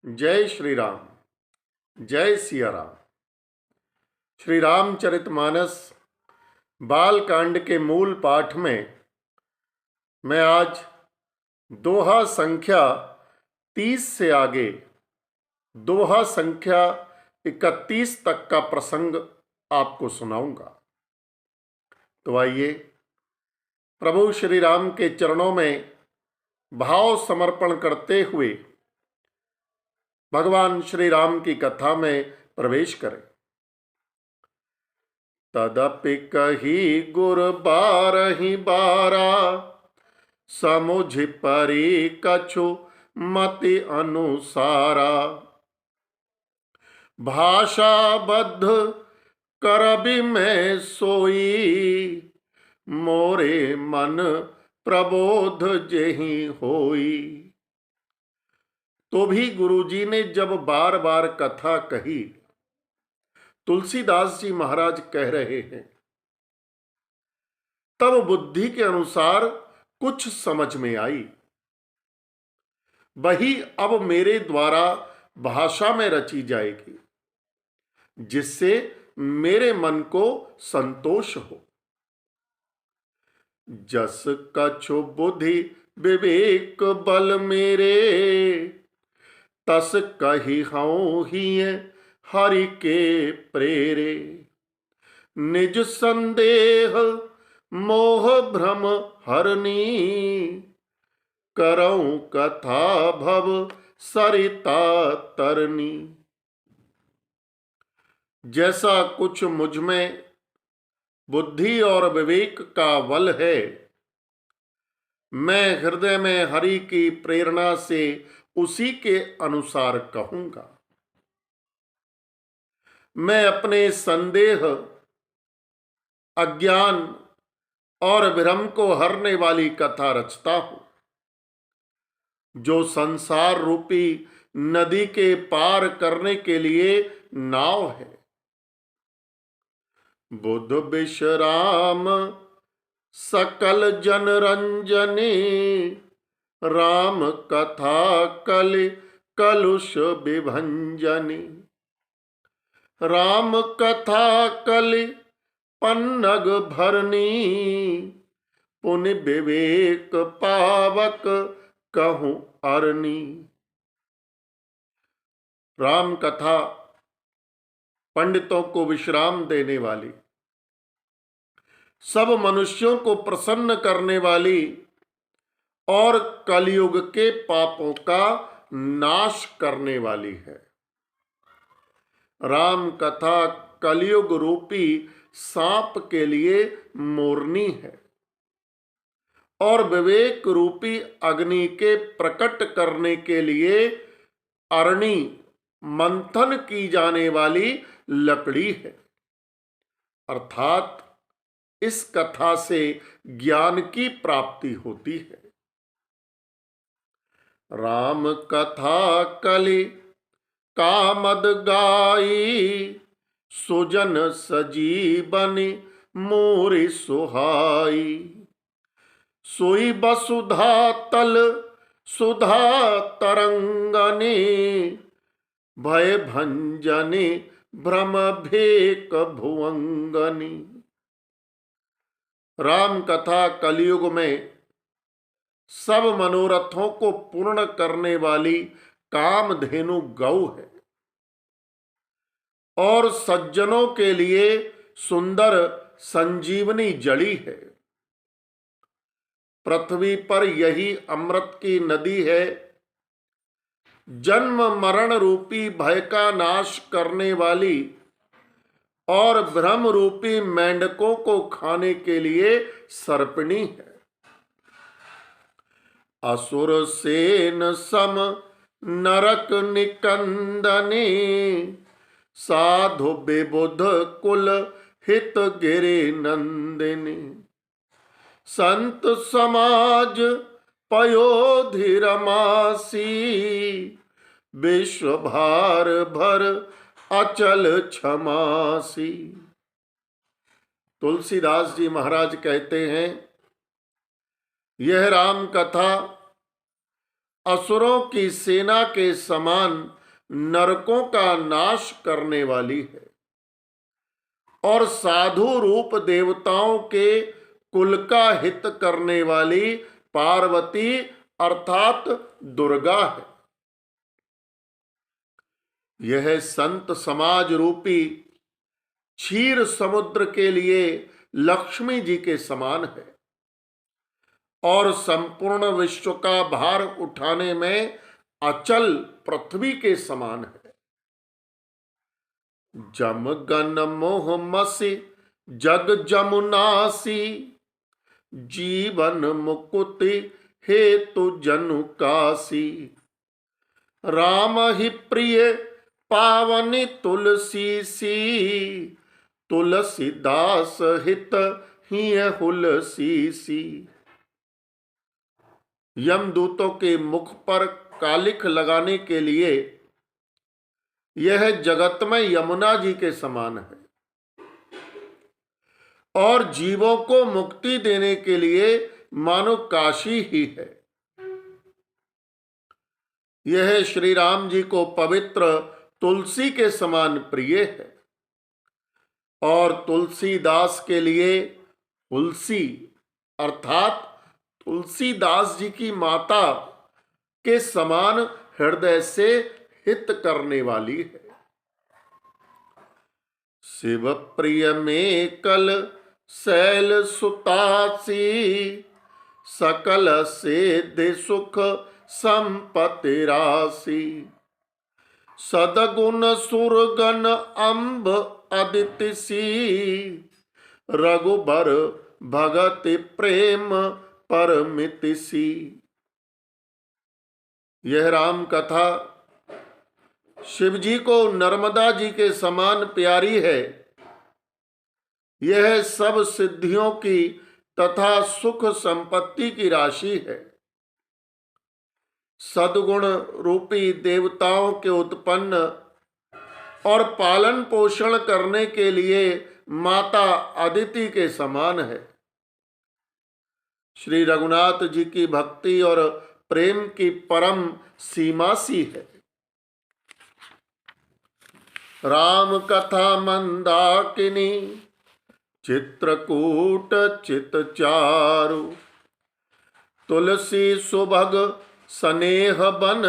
जय श्री राम। जय सिया राम। श्री रामचरितमानस बाल कांड के मूल पाठ में मैं आज दोहा संख्या 30 से आगे दोहा संख्या 31 तक का प्रसंग आपको सुनाऊंगा। तो आइए प्रभु श्री राम के चरणों में भाव समर्पण करते हुए भगवान श्री राम की कथा में प्रवेश करें। तदपि कही गुर बारहि बारा, समुझ परी कछु मति अनुसारा। भाषा बद्ध करबि मैं सोई, मोरे मन प्रबोध जेहि होई। तो भी गुरुजी ने जब बार बार कथा कही, तुलसीदास जी महाराज कह रहे हैं, तब बुद्धि के अनुसार कुछ समझ में आई, वही अब मेरे द्वारा भाषा में रची जाएगी, जिससे मेरे मन को संतोष हो। जस कछु बुद्धि विवेक बल मेरे, तस कही हऊँ ही हरि के प्रेरे। निज संदेह मोह भ्रम हरनी, करऊं कथा भव सरिता तरनी। जैसा कुछ मुझ में बुद्धि और विवेक का बल है, मैं हृदय में हरि की प्रेरणा से उसी के अनुसार कहूंगा। मैं अपने संदेह, अज्ञान और भ्रम को हरने वाली कथा रचता हूं, जो संसार रूपी नदी के पार करने के लिए नाव है। बुध विश्राम सकल जन रंजनी, राम कथा कलि कलुष विभंजनी। राम कथा कलि पन्नग भरनी, पुनि विवेक पावक कहूं अरनी। राम कथा पंडितों को विश्राम देने वाली, सब मनुष्यों को प्रसन्न करने वाली और कलयुग के पापों का नाश करने वाली है। राम कथा कलयुग रूपी सांप के लिए मोरनी है और विवेक रूपी अग्नि के प्रकट करने के लिए अरणी, मंथन की जाने वाली लकड़ी है। अर्थात इस कथा से ज्ञान की प्राप्ति होती है। राम कथा कलि कामद गाई, सुजन सजीवनि मोरि सुहाई। सोई वसुधा तल सुधा तरंगनी, भय भंजनी भ्रम भेक भुवंगनी। राम कथा कलयुग में सब मनोरथों को पूर्ण करने वाली कामधेनु गौ है और सज्जनों के लिए सुंदर संजीवनी जड़ी है। पृथ्वी पर यही अमृत की नदी है, जन्म मरण रूपी भय का नाश करने वाली और भ्रम रूपी मेंढकों को खाने के लिए सर्पिणी है। असुर सेन सम नरक निकंदनी, साधु विबुध कुल हित गिरि नंदिनी। संत समाज पयोधि रमासी, विश्व भार भर अचल क्षमासी। तुलसीदास जी महाराज कहते हैं, यह राम कथा असुरों की सेना के समान नरकों का नाश करने वाली है और साधु रूप देवताओं के कुल का हित करने वाली पार्वती अर्थात दुर्गा है। यह संत समाज रूपी क्षीर समुद्र के लिए लक्ष्मी जी के समान है और संपूर्ण विश्व का भार उठाने में अचल पृथ्वी के समान है। जम गन मोह मसी जग जमुनासी, जीवन मुकुति हेतु जनु कासी, राम ही प्रिय पावनी तुलसी सी, तुलसीदास हित ही हुलसी सी। यमदूतों के मुख पर कालिख लगाने के लिए यह जगत में यमुना जी के समान है और जीवों को मुक्ति देने के लिए मानो काशी ही है। यह श्री राम जी को पवित्र तुलसी के समान प्रिय है और तुलसीदास के लिए तुलसी अर्थात तुलसीदास जी की माता के समान हृदय से हित करने वाली है। शिव प्रिय में कल शैल सुतासी, सकल सिद्धि सुख संपत्ति राशि, सदगुण सुरगन अम्ब अदिति सी, रघुबर भगति प्रेम परमिति सी। यह राम कथा शिव जी को नर्मदा जी के समान प्यारी है। यह सब सिद्धियों की तथा सुख संपत्ति की राशि है। सद्गुण रूपी देवताओं के उत्पन्न और पालन पोषण करने के लिए माता अदिति के समान है। श्री रघुनाथ जी की भक्ति और प्रेम की परम सीमा सी है। राम कथा मंदाकिनी, चित्रकूट चितचारु, तुलसी सुभग स्नेह बन,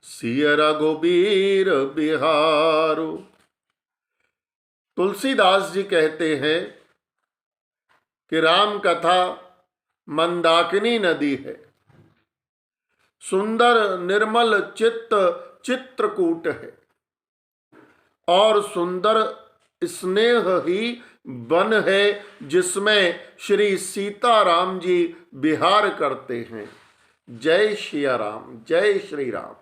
सिय रघुबीर बिहारू। तुलसीदास जी कहते हैं कि राम कथा मंदाकिनी नदी है, सुंदर निर्मल चित्त चित्रकूट है और सुंदर स्नेह ही वन है जिसमें श्री सीताराम जी विहार करते हैं। जय श्री राम, जय श्री राम।